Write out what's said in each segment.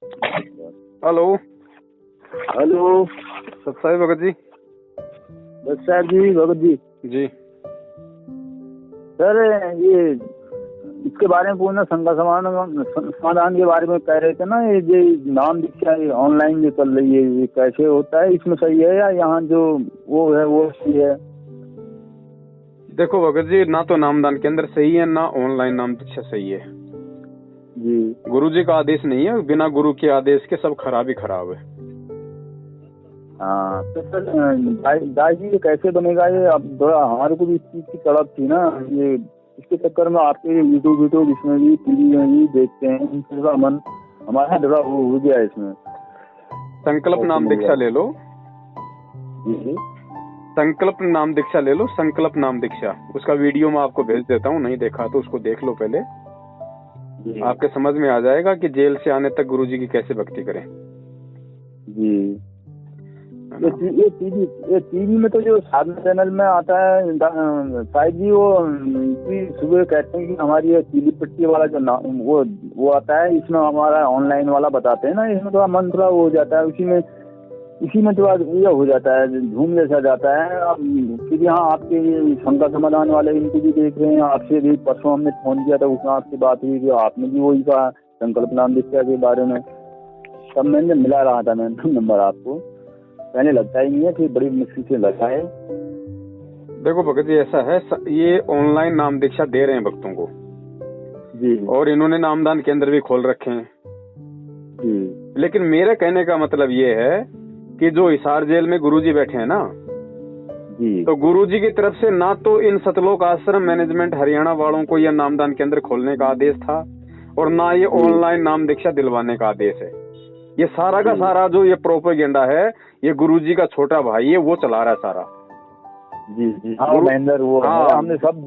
Hello. Hello सत्साई Bhagat ji. Bakhtiyar जी, भगत जी। जी sir, ये इसके बारे में पूछना, शंका समाधान के बारे में कह रहे थे ना। ये नाम दीक्षा ऑनलाइन जो चल रही है, ये कैसे होता है? इसमें सही है या यहाँ जो वो है वो सही है? देखो भगत जी, ना तो नामदान केंद्र सही है, ना ऑनलाइन नाम दीक्षा सही है जी। गुरु जी का आदेश नहीं है, बिना गुरु के आदेश के सब खराब ही खराब है। हाँ तो सर, दाई जी ये कैसे बनेगा? ये अब थोड़ा हमारे को भी इस चीज की तड़प थी ना। ये इसके चक्कर में आपके यूट्यूब जिसमें भी टीवी में भी देखते हैं, इनसे थोड़ा मन हमारा थोड़ा हो गया है इसमें। संकल्प नाम दीक्षा ले लो। जी, संकल्प नाम दीक्षा ले लो, संकल्प नाम दीक्षा। उसका वीडियो मैं आपको भेज देता हूँ, नहीं देखा तो उसको देख लो पहले। आपके समझ में आ जाएगा कि जेल से आने तक गुरु जी की कैसे भक्ति करें। जी। ये टीवी में तो जो साधना चैनल में आता है शायद जी, वो सुबह कहते हैं कि हमारी ये पीली पट्टी वाला जो वो आता है, इसमें हमारा ऑनलाइन वाला बताते हैं ना। इसमें थोड़ा मन थोड़ा हो जाता है, इसी में थोड़ा ये हो जाता है, झूम जैसा जाता है। अब फिर यहाँ आपके शंका समाधान वाले इनको भी देख रहे हैं। आपसे भी परसों हमने फोन किया था, उसमें आपसे बात हुई थी, आपने भी वही कहा संकल्प नाम दीक्षा के बारे में। तब मैंने मिला रहा था मैंने नंबर आपको, पहले लगता ही नहीं है, फिर बड़ी मुश्किल से लगा है। देखो भगत जी, ऐसा है, ये ऑनलाइन नाम दीक्षा दे रहे हैं भक्तों को जी, और इन्होंने नामदान केंद्र भी खोल रखे हैं जी। लेकिन मेरे कहने का मतलब ये है कि जो हिसार जेल में गुरुजी बैठे हैं ना जी, तो गुरुजी की तरफ से ना तो इन सतलोक आश्रम मैनेजमेंट हरियाणा वालों को यह नामदान केंद्र खोलने का आदेश था और ना ये ऑनलाइन नाम दीक्षा दिलवाने का आदेश है। ये सारा का सारा जो ये प्रोपेगेंडा है, ये गुरुजी का छोटा भाई है, वो चला रहा है सारा। जी, जी। हाँ, महेंद्र वो हाँ, हमने सब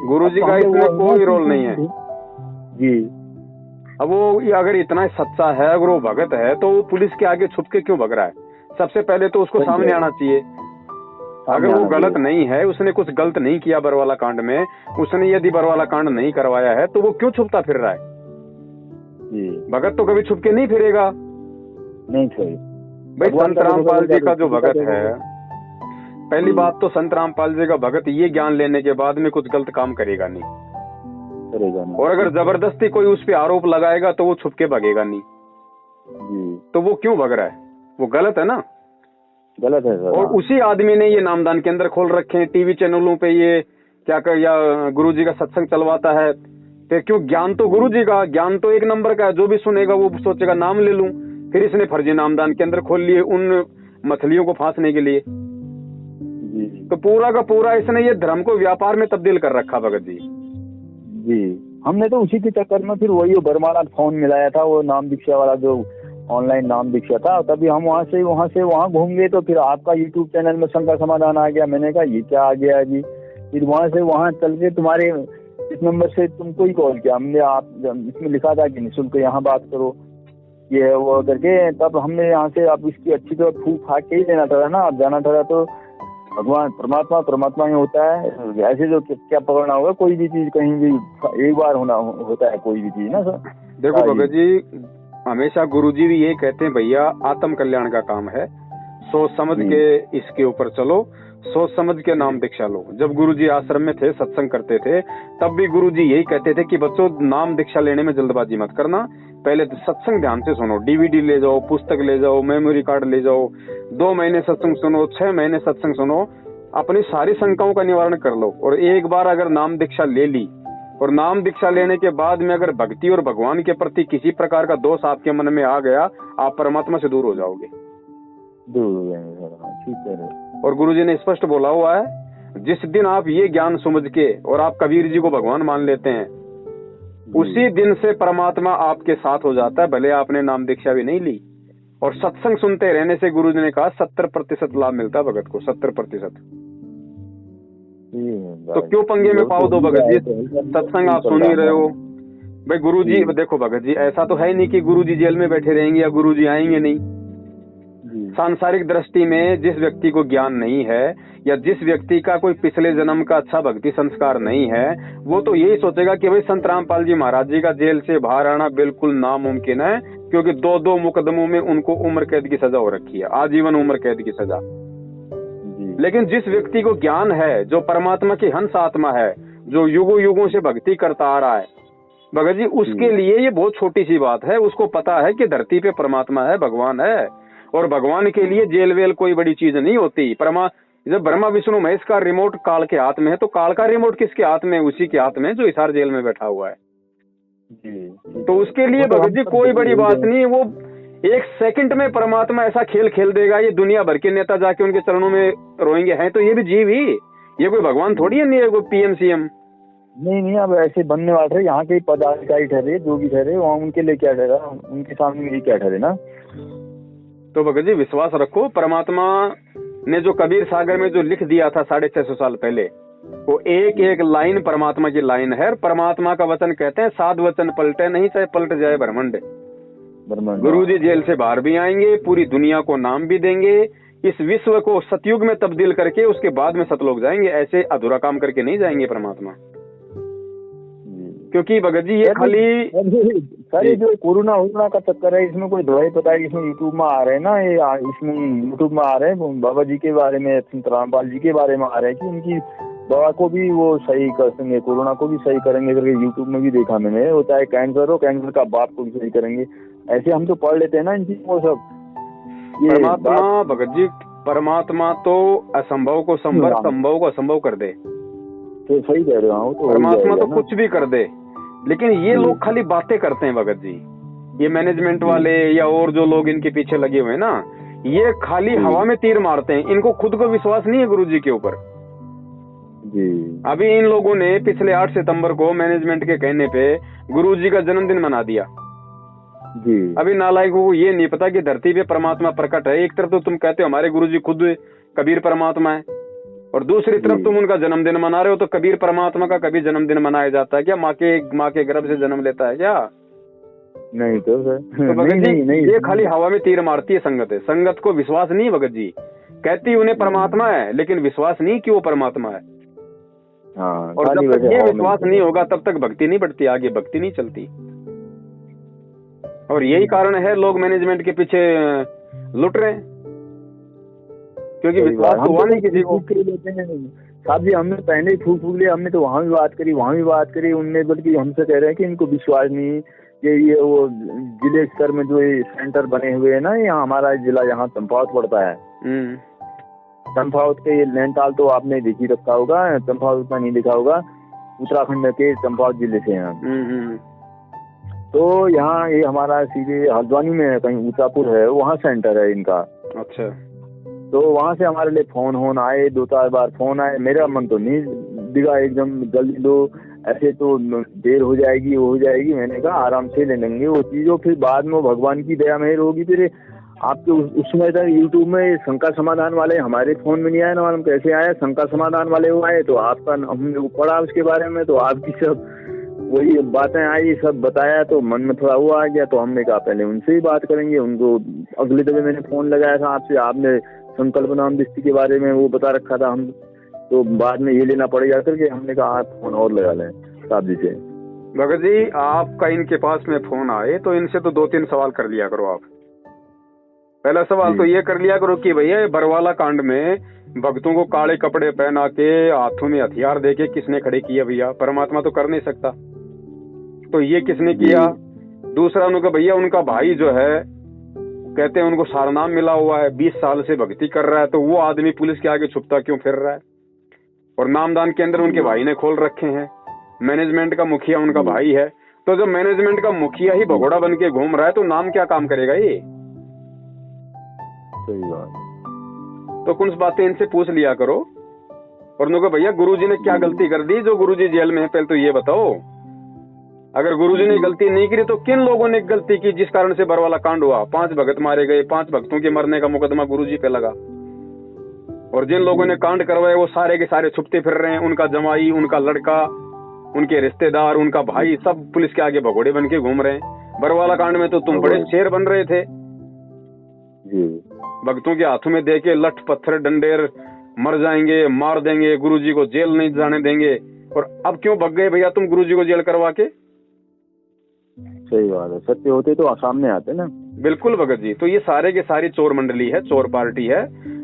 गुरुजी का इसमें कोई रोल नहीं है जी। अब वो अगर इतना सच्चा है, अगर वो भगत है, तो वो पुलिस के आगे छुप के क्यों भग रहा है? सबसे पहले तो उसको सामने आना चाहिए। अगर वो गलत नहीं है, उसने कुछ गलत नहीं किया बरवाला कांड में, उसने यदि बरवाला कांड नहीं करवाया है, तो वो क्यों छुपता फिर रहा है? भगत तो कभी छुप के नहीं फिरेगा। नहीं सही भाई, संत रामपाल जी का जो भगत है, पहली बात तो संत रामपाल जी का भगत ये ज्ञान लेने के बाद में कुछ गलत काम करेगा नहीं। और अगर जबरदस्ती कोई उस पे आरोप लगाएगा तो वो छुप के भगेगा नहीं। तो वो क्यों भग रहा है? वो गलत है ना, गलत है सर। और उसी आदमी ने ये नामदान केंद्र खोल रखे हैं, टीवी चैनलों पे ये क्या कर या गुरुजी का सत्संग चलवाता है। तो क्यों? ज्ञान तो गुरुजी का, ज्ञान तो एक नंबर का है, जो भी सुनेगा वो सोचेगा नाम ले लूं। फिर इसने फर्जी नामदान केंद्र खोल लिए उन मछलियों को फांसने के लिए। तो पूरा का पूरा इसने ये धर्म को व्यापार में तब्दील कर रखा भगत जी। हमने तो उसी के चक्कर में फिर वही बरमाला फोन मिलाया था, वो नाम दीक्षा वाला जो ऑनलाइन नाम दीक्षा था। तभी हम वहाँ घूम गए, तो फिर आपका यूट्यूब चैनल में शंका समाधान आ गया। मैंने कहा ये क्या आ गया जी। फिर वहाँ से वहाँ चल के तुम्हारे इस नंबर से तुमको ही कॉल किया हमने। आप इसमें लिखा था कि निःशुल्क यहाँ बात करो, ये है वो करके। तब हमने यहाँ से आप इसकी अच्छी तरह फूक फाक के ही लेना था ना। आप जाना था तो भगवान परमात्मा में होता है, ऐसे जो क्या पकड़ना होगा कोई भी चीज कहीं भी एक बार होता है कोई भी चीज ना सर। देखो भगत जी, हमेशा गुरुजी भी ये कहते हैं, भैया आत्म कल्याण का काम है, सोच समझ के इसके ऊपर चलो, सोच समझ के नाम दीक्षा लो। जब गुरुजी आश्रम में थे, सत्संग करते थे, तब भी गुरुजी यही कहते थे कि बच्चों नाम दीक्षा लेने में जल्दबाजी मत करना, पहले तो सत्संग ध्यान से सुनो, डीवीडी ले जाओ, पुस्तक ले जाओ, मेमोरी कार्ड ले जाओ, 2 महीने सत्संग सुनो, 6 महीने सत्संग सुनो, अपनी सारी शंकाओं का निवारण कर लो। और एक बार अगर नाम दीक्षा ले ली और नाम दीक्षा लेने के बाद में अगर भक्ति और भगवान के प्रति किसी प्रकार का दोष आपके मन में आ गया, आप परमात्मा से दूर हो जाओगे। ठीक है। और गुरुजी ने स्पष्ट बोला हुआ है, जिस दिन आप ये ज्ञान समझ के और आप कबीर जी को भगवान मान लेते हैं, उसी दिन से परमात्मा आपके साथ हो जाता है, भले आपने नाम दीक्षा भी नहीं ली। और सत्संग सुनते रहने से गुरुजी ने कहा 70% लाभ मिलता है भगत को, 70%। तो क्यों पंगे में पाओ दो भगत जी? सत्संग आप सुन ही रहे हो भाई। गुरुजी देखो भगत जी, ऐसा तो है नहीं कि गुरुजी जेल में बैठे रहेंगे या गुरुजी आएंगे नहीं। सांसारिक दृष्टि में जिस व्यक्ति को ज्ञान नहीं है या जिस व्यक्ति का कोई पिछले जन्म का अच्छा भक्ति संस्कार नहीं है, वो तो यही सोचेगा कि भाई संत रामपाल जी महाराज जी का जेल से बाहर आना बिल्कुल नामुमकिन है, क्योंकि 2 मुकदमों में उनको उम्र कैद की सजा हो रखी है, आजीवन उम्र कैद की सजा। लेकिन जिस व्यक्ति को ज्ञान है, जो परमात्मा की हंस आत्मा है, जो युगों युगों से भक्ति करता आ रहा है भगत जी, उसके लिए ये बहुत छोटी सी बात है। उसको पता है कि धरती पे परमात्मा है, भगवान है, और भगवान के लिए जेल वेल कोई बड़ी चीज नहीं होती। जब ब्रह्मा विष्णु महेश का रिमोट काल के हाथ में है, तो काल का रिमोट किसके हाथ में? उसी के हाथ में जो हिसार जेल में बैठा हुआ है। तो उसके लिए भगत जी कोई बड़ी बात नहीं। वो 1 सेकंड में परमात्मा ऐसा खेल खेल देगा, ये दुनिया भर के नेता जाके उनके चरणों में रोएंगे। हैं तो ये भी जीव ही, ये कोई भगवान थोड़ी है, नहीं है कोई पीएम सीएम। नहीं, अब ऐसे बनने वाले यहाँ के पदाधिकारी ठहरे, जो भी ठहरे, वहाँ उनके लिए क्या ठहरा, उनके सामने ये क्या ठहरे ना। तो भगत जी विश्वास रखो, परमात्मा ने जो कबीर सागर में जो लिख दिया था 650 साल पहले, वो एक एक लाइन परमात्मा की लाइन है। परमात्मा का वचन कहते हैं, साध वचन पलटे नहीं, चाहे पलट जाए ब्रह्मांड। गुरुजी जेल से बाहर भी आएंगे, पूरी दुनिया को नाम भी देंगे, इस विश्व को सतयुग में तब्दील करके उसके बाद में सतलोक जाएंगे। ऐसे अधूरा काम करके नहीं जाएंगे परमात्मा। क्योंकि भगत जी ये खाली सारे जो कोरोना का चक्कर है, इसमें कोई दवाई पता है, इसमें यूट्यूब में आ रहे हैं ना, ये इसमें यूट्यूब में आ रहे हैं बाबा जी के बारे में, रामपाल जी के बारे में आ रहे हैं कि उनकी दवा को भी वो सही कर देंगे, कोरोना को भी सही करेंगे करके यूट्यूब में भी देखा मैंने। वो चाहे कैंसर हो, कैंसर का बाप को भी सही करेंगे। ऐसे हम तो पढ़ लेते हैं ना इन चीजों को सब। परमात्मा भगत जी, परमात्मा तो असंभव को संभव, संभव को असंभव कर दे। तो सही कह रहे हो, तो परमात्मा तो कुछ भी कर दे। लेकिन ये लोग खाली बातें करते हैं भगत जी, ये मैनेजमेंट वाले या और जो लोग इनके पीछे लगे हुए हैं ना, ये खाली हवा में तीर मारते हैं। इनको खुद को विश्वास नहीं है गुरुजी के ऊपर। अभी इन लोगों ने पिछले 8 सितंबर को मैनेजमेंट के कहने पे गुरुजी का जन्मदिन मना दिया। अभी नालायकों को ये नहीं पता कि धरती पे परमात्मा प्रकट है। एक तरफ तो तुम कहते हो हमारे गुरुजी खुद कबीर परमात्मा है, और दूसरी तरफ तुम उनका जन्मदिन मना रहे हो। तो कबीर परमात्मा का कभी जन्मदिन मनाया जाता है क्या? माँ के गर्भ से जन्म लेता है क्या? नहीं तो सर। तो भगत जी नहीं, ये खाली हवा में तीर मारती है संगत है। संगत को विश्वास नहीं भगत जी, कहती उन्हें परमात्मा है, लेकिन विश्वास नहीं कि वो परमात्मा है। और जब तक ये विश्वास नहीं होगा तब तक भक्ति नहीं बढ़ती, आगे भक्ति नहीं चलती। और यही कारण है लोग मैनेजमेंट के पीछे लुट रहे हैं, क्योंकि विश्वास तो हुआ नहीं किसी को। साहब जी हमने पहले ही फूक लिया, हमने तो वहाँ भी बात करी, वहाँ भी बात करी। उनने बल्कि हमसे कह रहे हैं कि इनको विश्वास नहीं कि ये वो जिले स्तर में जो ये सेंटर बने हुए है ना, यहाँ हमारा जिला यहाँ चंपावत पड़ता है। चंपावत के ये नैनीताल तो आपने देख ही रखा होगा, चंपावत उतना नहीं देखा होगा, उत्तराखंड के चंपावत जिले से हैं। तो यहाँ ये हमारा सीधे हल्द्वानी में है, कहीं ऊंचापुर है, वहाँ सेंटर है इनका। अच्छा। तो वहाँ से हमारे लिए फोन आए, 2-4 बार फोन आए। मेरा मन तो नहीं दिगा, एकदम जल्दी दो, ऐसे तो देर हो जाएगी, वो हो जाएगी। मैंने कहा आराम से ले लेंगे वो चीजों, फिर बाद में भगवान की दया मेहर होगी। फिर आपके उस समय तक यूट्यूब में शंका समाधान वाले हमारे फोन में नहीं आए ना, मालूम कैसे आया। शंका समाधान वाले वो आए तो आपका हमने पढ़ा उसके बारे में, तो आपकी सब वही बातें आई, सब बताया, तो मन में थोड़ा वो आ गया। तो हमने कहा पहले उनसे ही बात करेंगे। उनको अगले दफे मैंने फोन लगाया था आपसे, आपने संकल्प नाम दृष्टि के बारे में वो बता रखा था हम, तो बाद में ये लेना पड़ेगा करके हमने कहा आप फोन और लगा लें साहब जी से। भगत जी आपका इनके पास में फोन आए तो इनसे तो 2-3 सवाल कर लिया करो आप। पहला सवाल तो ये कर लिया करो कि भैया बरवाला कांड में भक्तों को काले कपड़े पहना के हाथों में हथियार देके किसने खड़े किया भैया? परमात्मा तो कर नहीं सकता, तो ये किसने किया? दूसरा उनका भैया उनका भाई जो है कहते हैं उनको सारनाम मिला हुआ है, 20 साल से भक्ति कर रहा है, तो वो आदमी पुलिस के आगे छुपता क्यों फिर रहा है? और नामदान के अंदर उनके भाई ने खोल रखे हैं, मैनेजमेंट का मुखिया उनका भाई है। तो जब मैनेजमेंट का मुखिया ही भगोड़ा बन के घूम रहा है तो नाम क्या काम करेगा ये? सही बात। तो कुछ बातें इनसे पूछ लिया करो। और उनको भैया गुरुजी ने क्या गलती कर दी जो गुरुजी जेल में है, पहले तो ये बताओ। अगर गुरुजी ने गलती नहीं की तो किन लोगों ने गलती की जिस कारण से बरवाला कांड हुआ? 5 भगत मारे गए, 5 भक्तों के मरने का मुकदमा गुरुजी पे लगा। और जिन लोगों ने कांड करवाए वो सारे के सारे छुपते फिर रहे हैं। उनका जमाई, उनका लड़का, उनके रिश्तेदार, उनका भाई, सब पुलिस के आगे भगोड़े बन के घूम रहे हैं। बरवाला कांड में तो तुम बड़े शेर बन रहे थे, भक्तों के हाथों में देके लठ पत्थर डंडेर मर जाएंगे, मार देंगे, गुरुजी को जेल नहीं जाने देंगे। और अब क्यों भग गए भैया तुम गुरुजी को जेल करवा के? सही बात है, सत्य होते तो सामने आते ना। बिल्कुल भगत जी। तो ये सारे के सारी चोर मंडली है, चोर पार्टी है,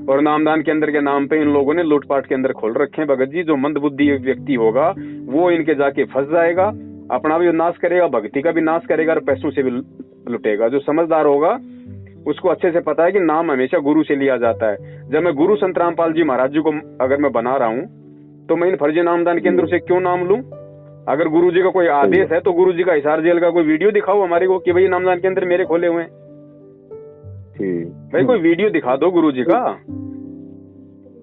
और नामदान के अंदर के नाम पे इन लोगों ने लूटपाट के अंदर खोल रखे हैं भगत जी। जो मंदबुद्धि व्यक्ति होगा वो इनके जाके फंस जाएगा, अपना भी नाश करेगा, भक्ति का भी नाश करेगा और पैसों से भी लुटेगा। जो समझदार होगा उसको अच्छे से पता है कि नाम हमेशा गुरु से लिया जाता है। जब मैं गुरु संत रामपाल जी महाराज जी को अगर मैं बना रहा हूँ तो मैं इन फर्जी नामदान केंद्र से क्यों नाम लूं? अगर गुरु जी का कोई आदेश है तो गुरु जी का हिसार जेल का कोई वीडियो दिखाओ हमारे को कि भाई नामदान केंद्र मेरे खोले हुए हैं। भाई कोई वीडियो दिखा दो गुरु जी का।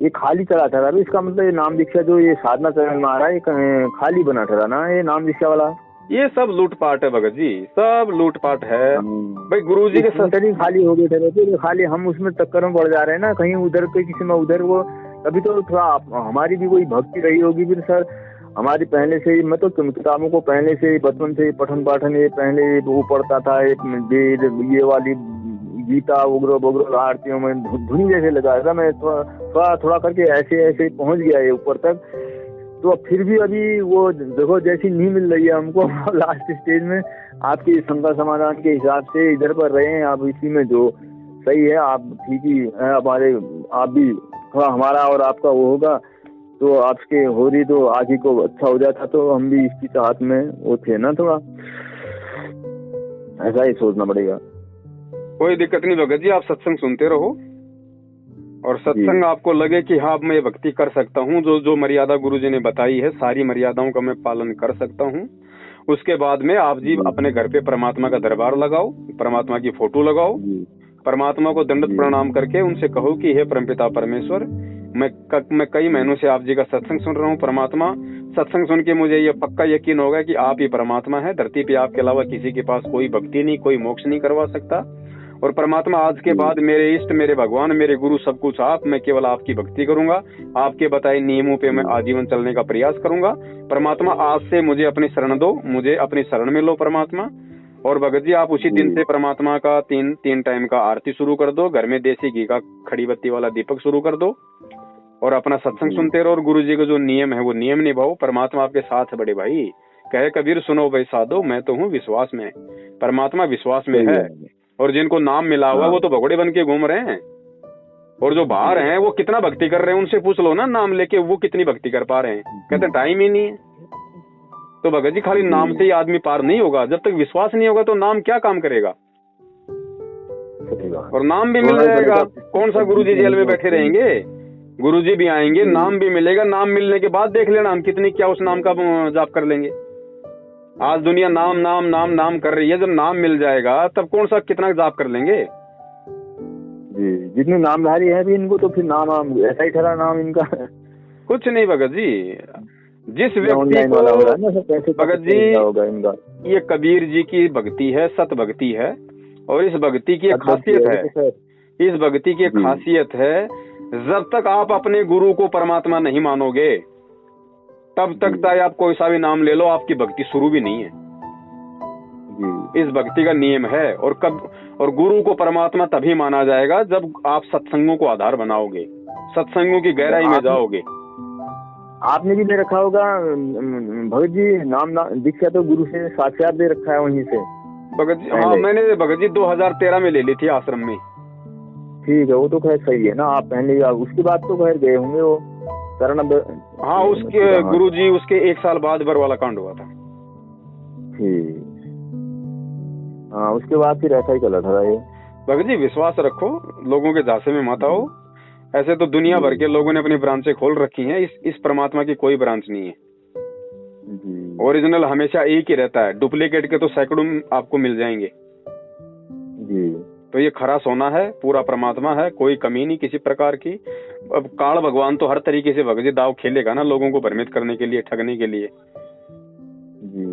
ये खाली चला था अभी, इसका मतलब ये नाम दीक्षा जो ये साधना चरण में आ रहा है ये खाली बना था ना, ये नाम दीक्षा वाला। ये सब लूटपाट है भगत जी, सब लूटपाट है। भाई गुरु जी के सेंटर ही खाली हो गए थे, खाली हम उसमें चक्कर में पड़ जा रहे हैं ना, कहीं उधर पे किसी में उधर। वो अभी तो थोड़ा हमारी भी कोई भक्ति रही होगी फिर सर। हमारी पहले से ही मतलब किताबों को पहले से बचपन से पठन पाठन ये पहले वो पढ़ता था, ये वाली गीता वगैरह आरतियों में धुनी जैसे लगाया था। मैं थोड़ा करके ऐसे ऐसे पहुंच गया ये ऊपर तक। तो फिर भी अभी वो देखो जैसी नहीं मिल रही है हमको लास्ट स्टेज में। आपकी शंका समाधान के हिसाब से इधर पर रहे हैं आप, इसी में जो सही है आप ठीक ही है। हमारे आप भी थोड़ा हमारा और आपका वो होगा तो आपके हो रही तो आगे को अच्छा हो जाता, तो हम भी इसकी चाहत में वो थे ना, थोड़ा ऐसा ही सोचना पड़ेगा। कोई दिक्कत नहीं भगत जी, आप सत्संग सुनते रहो और सत्संग आपको लगे कि हाँ मैं भक्ति कर सकता हूँ, जो जो मर्यादा गुरु जी ने बताई है सारी मर्यादाओं का मैं पालन कर सकता हूँ। उसके बाद में आप जी अपने घर पे परमात्मा का दरबार लगाओ, परमात्मा की फोटो लगाओ, परमात्मा को दंडवत प्रणाम करके उनसे कहो कि हे परमपिता परमेश्वर, मैं कई महीनों से आप जी का सत्संग सुन रहा हूँ। परमात्मा, सत्संग सुन के मुझे ये पक्का यकीन होगा कि आप ही परमात्मा है, धरती पे आपके अलावा किसी के पास कोई भक्ति नहीं, कोई मोक्ष नहीं करवा सकता। और परमात्मा आज के बाद मेरे इष्ट, मेरे भगवान, मेरे गुरु सब कुछ आप, मैं केवल आपकी भक्ति करूंगा, आपके बताए नियमों पे मैं आजीवन चलने का प्रयास करूंगा। परमात्मा आज से मुझे अपनी शरण दो, मुझे अपनी शरण में लो परमात्मा। और भगत जी आप उसी दिन से परमात्मा का तीन टाइम का आरती शुरू कर दो, घर में देसी घी का खड़ी बत्ती वाला दीपक शुरू कर दो और अपना सत्संग सुनते रहो। और गुरु जी का जो नियम है वो नियम निभाओ। परमात्मा आपके साथ है बड़े भाई। कहे कबीर सुनो भाई साधो, मैं तो हूँ विश्वास में। परमात्मा विश्वास में है। और जिनको नाम मिला हुआ वो तो भगोड़े बन के घूम रहे हैं, और जो बाहर हैं वो कितना भक्ति कर रहे हैं उनसे पूछ लो ना, नाम लेके वो कितनी भक्ति कर पा रहे हैं। कहते टाइम ही नहीं है। तो भगत जी खाली नाम से ही आदमी पार नहीं होगा, जब तक विश्वास नहीं होगा तो नाम क्या काम करेगा। और नाम भी मिल जाएगा, कौन सा गुरु जी जेल में बैठे रहेंगे, गुरु जी भी आएंगे, नाम भी मिलेगा। नाम मिलने के बाद देख लेना हम कितनी क्या उस नाम का जाप कर लेंगे। आज दुनिया नाम नाम नाम नाम कर रही है, जब नाम मिल जाएगा तब कौन सा कितना जाप कर लेंगे। जी जितने नामधारी हैं भी इनको तो फिर नाम ऐसा ही ठहरा नाम इनका। कुछ नहीं भगत जी, जिस व्यक्ति को भगत जी ये कबीर जी की भक्ति है, सत भक्ति है। और इस भक्ति की एक खासियत है, इस भक्ति की एक खासियत है, जब तक आप अपने गुरु को परमात्मा नहीं मानोगे तब तक चाहे आप कोई सा भी नाम ले लो, आपकी भक्ति शुरू भी नहीं है। इस भक्ति का नियम है। और गुरु को परमात्मा तभी माना जाएगा जब आप सत्संगों को आधार बनाओगे, सत्संगों की गहराई में जाओगे। आपने भी ले रखा होगा भगत जी नाम दीक्षा तो गुरु से साक्षात दे रखा है वहीं से भगत जी। हाँ मैंने भगत जी 2013 में ले ली थी आश्रम में। ठीक है, वो तो खैर सही है ना, आप पहले उसके बाद तो खैर गए होंगे वो शरण। हाँ उसके गुरु जी उसके 1 साल बाद बरवाला कांड हुआ था। ठीक, हाँ उसके बाद फिर ऐसा ही चला था ये। भगत जी विश्वास रखो, लोगों के झांसे में मत आओ। ऐसे तो दुनिया भर के लोगों ने अपनी ब्रांचें खोल रखी हैं, इस परमात्मा की कोई ब्रांच नहीं है। ओरिजिनल हमेशा एक ही रहता है, डुप्लीकेट के तो सैकड़ों आपको मिल जाएंगे जी। तो ये खरा सोना है, पूरा परमात्मा है, कोई कमी नहीं किसी प्रकार की। अब काल भगवान तो हर तरीके से भगत जी दाव खेलेगा ना, लोगों को भ्रमित करने के लिए, ठगने के लिए।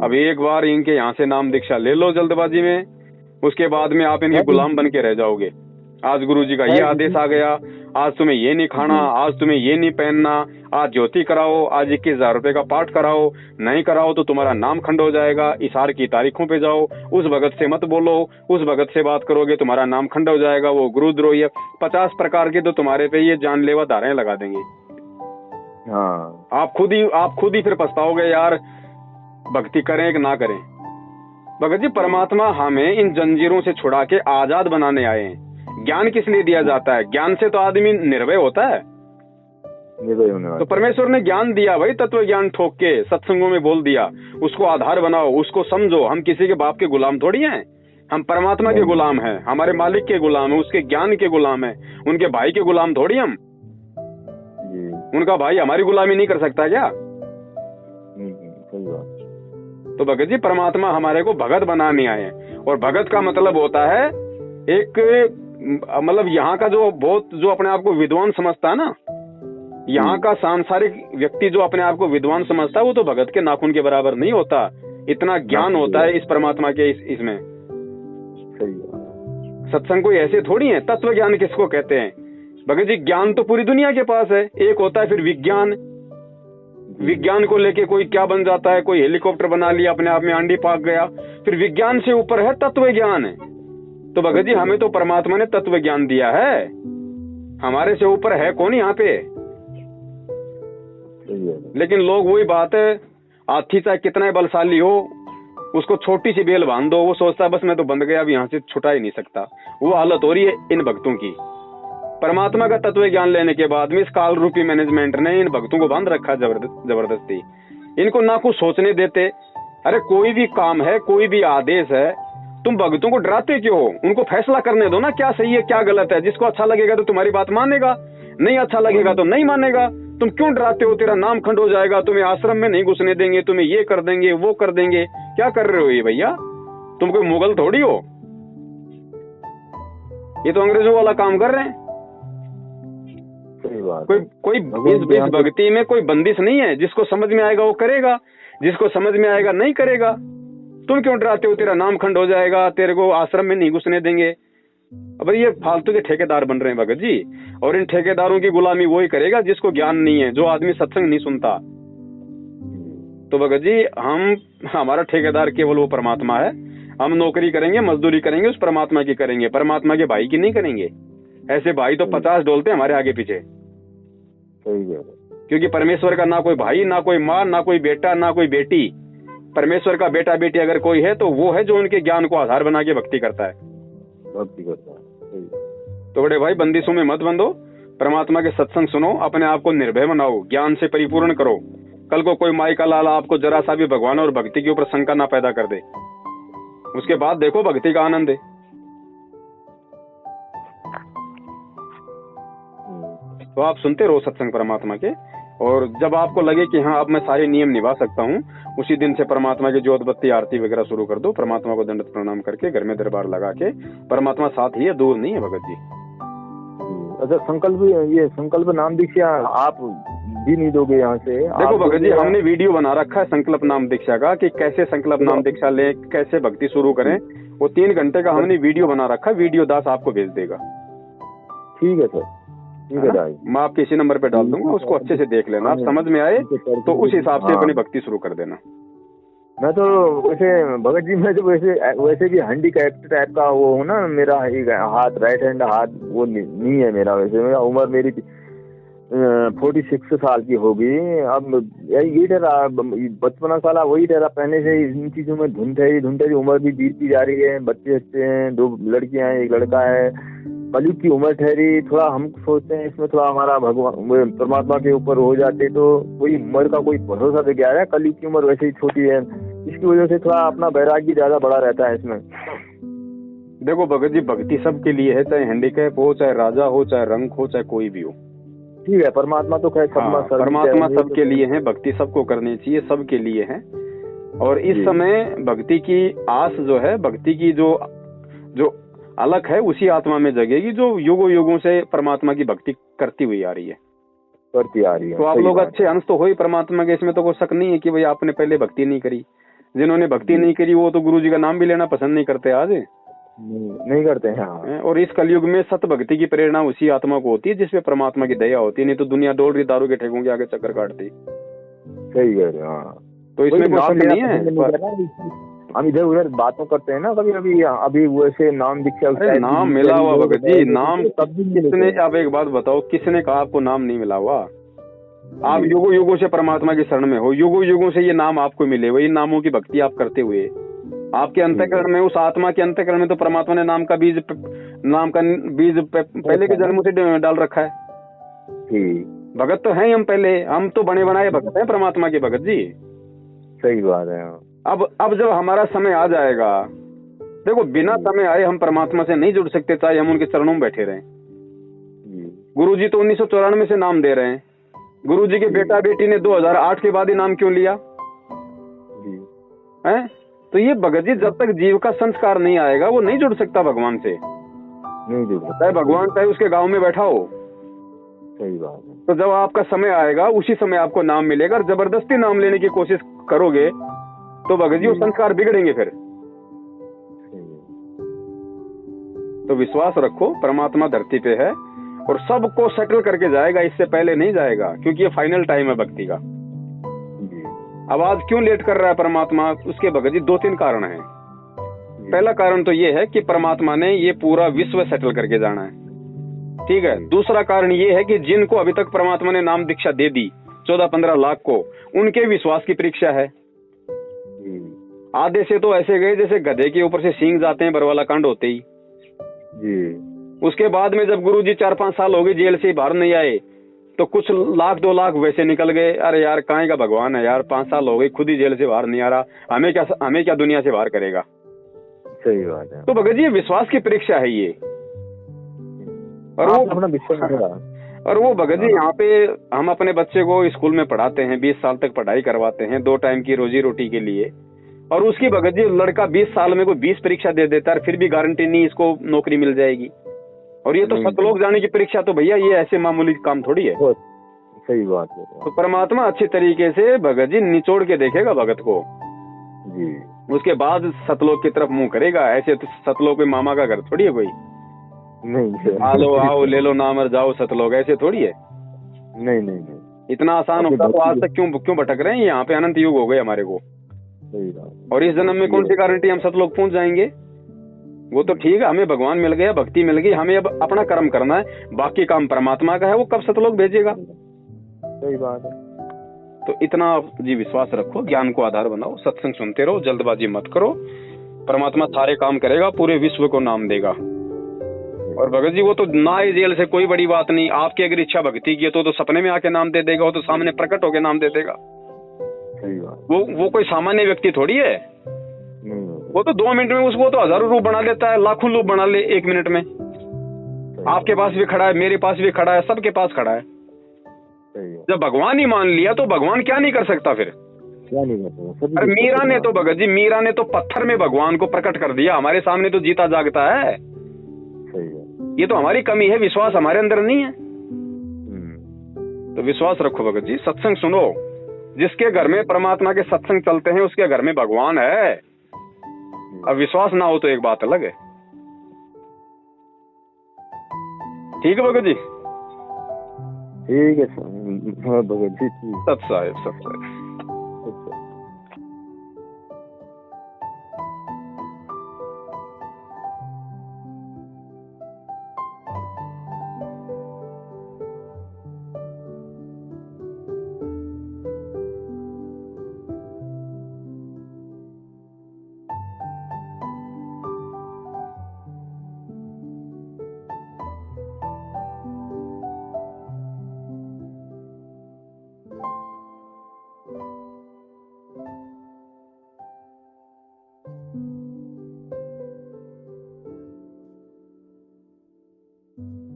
अब एक बार इनके यहाँ से नाम दीक्षा ले लो जल्दबाजी में, उसके बाद में आप इनके गुलाम बन के रह जाओगे। आज गुरु जी का ये आदेश आ गया, आज तुम्हें ये नहीं खाना, आज तुम्हें ये नहीं पहनना, आज ज्योति कराओ, आज 21,000 रुपए का पाठ कराओ, नहीं कराओ तो तुम्हारा नाम खंड हो जाएगा, इशार की तारीखों पे जाओ, उस भगत से मत बोलो, उस भगत से बात करोगे तुम्हारा नाम खंड हो जाएगा, वो गुरुद्रोही है। 50 प्रकार के तो तुम्हारे पे ये जानलेवा धाराएं लगा देंगे। हाँ आप खुद ही फिर पछताओगे यार, भक्ति करें कि ना करें। भगत जी परमात्मा हमें इन जंजीरों से छुड़ा के आजाद बनाने आए हैं। ज्ञान किस लिए दिया जाता है? ज्ञान से तो आदमी निर्भय होता है। तो परमेश्वर ने ज्ञान दिया भाई, तत्व ज्ञान ठोक के सत्संगों में बोल दिया, उसको आधार बनाओ, उसको समझो। हम किसी के बाप के गुलाम थोड़ी हैं, हम परमात्मा के गुलाम हैं, हमारे मालिक के गुलाम है, उसके ज्ञान के गुलाम है, उनके भाई के गुलाम थोड़ी हम। उनका भाई हमारी गुलामी नहीं कर सकता क्या? तो भगत जी परमात्मा हमारे को भगत बनाने आए हैं। और भगत का मतलब होता है एक, मतलब यहाँ का जो बहुत जो अपने आप को विद्वान समझता है ना, यहाँ का सांसारिक व्यक्ति जो अपने आप को विद्वान समझता है, वो तो भगत के नाखून के बराबर नहीं होता। इतना ज्ञान होता है इस परमात्मा के इसमें। सत्संग कोई ऐसे थोड़ी है। तत्व ज्ञान किसको कहते हैं भगत जी? ज्ञान तो पूरी दुनिया के पास है। एक होता है फिर विज्ञान, विज्ञान को लेके कोई क्या बन जाता है, कोई हेलीकॉप्टर बना लिया, अपने आप में आंधी पाक गया। फिर विज्ञान से ऊपर है तत्व ज्ञान। तो भगत जी हमें तो परमात्मा ने तत्व ज्ञान दिया है, हमारे से ऊपर है कौन यहाँ पे? लेकिन लोग वही बात है, हाथी चाहे कितना बलशाली हो, उसको छोटी सी बेल बांध दो, वो सोचता है बस मैं तो बंध गया, अब यहाँ से छुटा ही नहीं सकता। वो हालत हो रही है इन भक्तों की। परमात्मा का तत्व ज्ञान लेने के बाद में इस काल रूपी मैनेजमेंट ने इन भक्तों को बांध रखा जबरदस्ती। इनको ना कुछ सोचने देते। अरे कोई भी काम है, कोई भी आदेश है, तुम भक्तों को डराते क्यों हो? उनको फैसला करने दो ना, क्या सही है क्या गलत है। जिसको अच्छा लगेगा तो तुम्हारी बात मानेगा, नहीं अच्छा लगेगा तो नहीं मानेगा। तुम क्यों डराते हो? तेरा नाम खंड हो जाएगा, तुम्हें आश्रम में नहीं घुसने देंगे, तुम्हें ये कर देंगे वो कर देंगे। क्या कर रहे हो ये भैया? तुम कोई मुगल थोड़ी हो, ये तो अंग्रेजों वाला काम कर रहे हैं। कोई इस भक्ति में कोई बंदिश नहीं है। जिसको समझ में आएगा वो करेगा, जिसको समझ में आएगा नहीं करेगा। तुम क्यों डराते हो? तेरा नाम खंड हो जाएगा, तेरे को आश्रम में नहीं घुसने देंगे। अब ये फालतू के ठेकेदार बन रहे हैं भगत जी। और इन ठेकेदारों की गुलामी वही करेगा जिसको ज्ञान नहीं है, जो आदमी सत्संग नहीं सुनता। तो भगत जी हमारा ठेकेदार केवल वो परमात्मा है। हम नौकरी करेंगे, मजदूरी करेंगे, उस परमात्मा की करेंगे, परमात्मा के भाई की नहीं करेंगे। ऐसे भाई तो 50 डोलते हैं हमारे आगे पीछे। क्योंकि परमेश्वर का ना कोई भाई, ना कोई माँ, ना कोई बेटा, ना कोई बेटी। परमेश्वर का बेटा बेटी अगर कोई है तो वो है जो उनके ज्ञान को आधार बना के भक्ति करता है। तो बड़े भाई बंदिशों में मत बंधो, परमात्मा के सत्संग सुनो, अपने आप को निर्भय बनाओ, ज्ञान से परिपूर्ण करो। कल को कोई माई का लाला आपको जरा सा भी भगवान और भक्ति के ऊपर शंका ना पैदा कर दे, उसके बाद देखो भक्ति का आनंद है। तो आप सुनते रहो सत्संग परमात्मा के, और जब आपको लगे कि हाँ अब मैं सारे नियम निभा सकता हूँ, उसी दिन से परमात्मा की ज्योत बत्ती आरती वगैरह शुरू कर दो। परमात्मा को दंडवत प्रणाम करके घर में दरबार लगा के, परमात्मा साथ ही है, दूर नहीं है भगत जी। अच्छा संकल्प, ये संकल्प नाम दीक्षा आप भी नहीं दोगे यहाँ से? देखो भगत जी हमने वीडियो बना रखा है संकल्प नाम दीक्षा का, कि कैसे संकल्प नाम दीक्षा लें, कैसे भक्ति शुरू करें। वो 3 घंटे का हमने वीडियो बना रखा है, वीडियो दास आपको भेज देगा। ठीक है सर, ठीक है भाई, मैं आपके इसी नंबर पे डाल दूंगा, उसको अच्छे से देख लेना। आप समझ में आए तो उस हिसाब से अपनी भक्ति शुरू कर देना। मैं तो वैसे भगत जी, मैं तो वैसे भी हैंडीकैप्ट टाइप का वो हूँ ना, मेरा हाथ राइट हैंड हाथ वो नहीं है मेरा। वैसे मेरा उम्र मेरी 46 साल की होगी अब। यही ठहरा 55 साल वही ठहरा, पहले से इन चीजों में धुन ठहरी। उम्र भी बीतती जा रही है, बच्चे अच्छे हैं, 2 लड़कियां हैं, 1 लड़का है। कलयुग की उम्र ठहरी, थोड़ा हम सोचते हैं इसमें थोड़ा हमारा भगवान परमात्मा के ऊपर हो जाते तो कोई उम्र का कोई भरोसा तो क्या है। कलयुग की उम्र वैसे ही छोटी है, इसकी वजह से थोड़ा अपना वैराग्य ज्यादा बड़ा रहता है इसमें। देखो भगत जी भक्ति सबके लिए है, चाहे हैंडीकैप हो, चाहे राजा हो, चाहे रंग हो, चाहे कोई भी हो। ठीक है, परमात्मा तो खैर परमात्मा सबके लिए है, भक्ति सबको करनी चाहिए, सबके लिए है। और इस समय भक्ति की आस जो है, भक्ति की जो अलग है, उसी आत्मा में जगेगी जो युगों युगों से परमात्मा की भक्ति करती हुई आ रही है। तो आप लोग अच्छे अंश तो हो ही परमात्मा के, इसमें तो कोई शक नहीं है कि भाई आपने पहले भक्ति नहीं करी। जिन्होंने भक्ति नहीं करी वो तो गुरु जी का नाम भी लेना पसंद नहीं करते, आज नहीं करते हैं। और इस कलयुग में सत भक्ति की प्रेरणा उसी आत्मा को होती है जिसपे परमात्मा की दया होती है, नहीं तो दुनिया डोल रही दारू के ठेकों के आगे चक्कर काटती। सही कह रहे हैं। तो इसमें कोई शक नहीं है। हम इधर उधर बातों करते हैं ना कभी अभी वैसे नाम दीक्षा नाम मिला हुआ भगत जी, नाम किसने? आप एक बात बताओ, किसने कहा आपको नाम नहीं मिला हुआ? आप युगों युगों से परमात्मा की शरण में हो, युगों युगों से ये नाम आपको मिले हुए, इन नामों की भक्ति आप करते हुए। आपके अंतःकरण में, उस आत्मा के अंतःकरण में तो परमात्मा ने नाम का बीज पहले के जन्मों से डाल रखा है। भगत तो हैं हम, पहले हम तो बने बनाए भगत हैं, परमात्मा के भगत जी। सही बात है। अब जब हमारा समय आ जाएगा, देखो बिना समय आए हम परमात्मा से नहीं जुड़ सकते, चाहे हम उनके चरणों में बैठे रहें। गुरुजी तो 1994 से नाम दे रहे हैं। गुरुजी के बेटा बेटी ने 2008 के बाद ही नाम क्यों लिया है? तो ये भगत जी, जब तक जीव का संस्कार नहीं आएगा वो नहीं जुड़ सकता भगवान से, नहीं जुड़ सकता। चाहे भगवान चाहे उसके गांव में बैठा हो। सही बात है। तो जब आपका समय आएगा उसी समय आपको नाम मिलेगा, और जबरदस्ती नाम लेने की कोशिश करोगे तो भगत जी वो संस्कार बिगड़ेंगे फिर। तो विश्वास रखो, परमात्मा धरती पे है और सबको सेटल करके जाएगा, इससे पहले नहीं जाएगा, क्योंकि ये फाइनल टाइम है भक्ति का। अब आज क्यों लेट कर रहा है परमात्मा? उसके भगत जी 2-3 कारण हैं। पहला कारण तो ये है कि परमात्मा ने ये पूरा विश्व सेटल करके जाना है, ठीक है। दूसरा कारण ये है कि जिनको अभी तक परमात्मा ने नाम दीक्षा दे दी 14-15 लाख को, उनके विश्वास की परीक्षा है। आधे से तो ऐसे गए जैसे गधे के ऊपर से सींग जाते हैं बरवाला कांड होते ही। उसके बाद में जब गुरुजी 4-5 साल हो गए जेल से बाहर नहीं आए, तो कुछ 1-2 लाख वैसे निकल गए। अरे यार काहे का भगवान है यार, 5 साल हो गए खुद ही जेल से बाहर नहीं आ रहा, हमें क्या दुनिया से बाहर करेगा। सही बात है। तो भगत जी विश्वास की परीक्षा है ये। और वो अपना विश्वास, और वो भगत जी यहाँ पे हम अपने बच्चे को स्कूल में पढ़ाते हैं, 20 साल तक पढ़ाई करवाते हैं 2 टाइम की रोजी रोटी के लिए, और उसकी भगत जी लड़का 20 साल में कोई 20 परीक्षा दे देता है, फिर भी गारंटी नहीं इसको नौकरी मिल जाएगी। और ये तो सतलोक जाने की परीक्षा, तो भैया ये ऐसे मामूली काम थोड़ी है। सही बात है। तो परमात्मा अच्छी तरीके से भगत जी निचोड़ के देखेगा भगत को जी, उसके बाद सतलोक की तरफ मुंह करेगा। ऐसे तो सतलोक में मामा का घर थोड़ी है कोई, नहीं आलो आओ ले लो नाम और जाओ सतलोक, ऐसे थोड़ी है। नहीं इतना आसान होता तो आज तक क्यों भटक रहे हैं? यहाँ पे अनंत युग हो गए हमारे को। सही बात। और इस जन्म में कौन सी गारंटी हम सतलोक पहुंच जाएंगे? वो तो ठीक है, हमें भगवान मिल गया, भक्ति मिल गई, हमें अब अपना कर्म करना है, बाकी काम परमात्मा का है, वो कब सतलोक भेजेगा। सही बात है। तो इतना जी विश्वास रखो, ज्ञान को आधार बनाओ, सत्संग सुनते रहो, जल्दबाजी मत करो, परमात्मा सारे काम करेगा, पूरे विश्व को नाम देगा। और भगत जी वो तो ना ही जेल से कोई बड़ी बात नहीं, आपकी अगर इच्छा भक्ति की है तो सपने में आके नाम दे देगा, वो तो सामने प्रकट होके नाम दे देगा। सही बात। वो कोई सामान्य व्यक्ति थोड़ी है। वो तो 2 मिनट में उसको तो हजारों रूप बना देता है, लाखों रूप बना ले 1 मिनट में। आपके पास भी खड़ा है, मेरे पास भी खड़ा है, सबके पास खड़ा है। जब भगवान ही मान लिया तो भगवान क्या नहीं कर सकता फिर? क्या नहीं कर सकता? अरे मीरा ने तो भगत जी, मीरा ने तो पत्थर में भगवान को प्रकट कर दिया, हमारे सामने तो जीता जागता है। सही है। ये तो हमारी कमी है, विश्वास हमारे अंदर नहीं है। तो विश्वास रखो भगत जी, सत्संग सुनो। जिसके घर में परमात्मा के सत्संग चलते हैं उसके घर में भगवान है। अब विश्वास ना हो तो एक बात अलग है। ठीक है भगत जी? ठीक है भगत जी। सत साहेब।